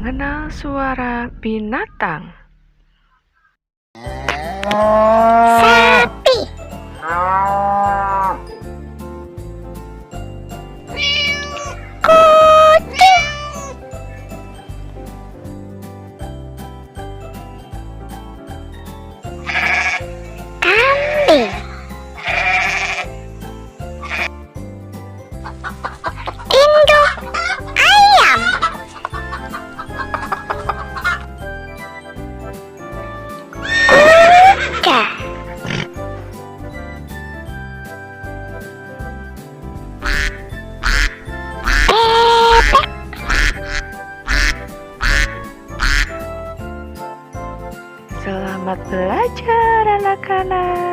mengenal suara binatang? Sapi. Kucing. Kambing. Induk ayam. Kuda. Bebek. Selamat belajar anak-anak.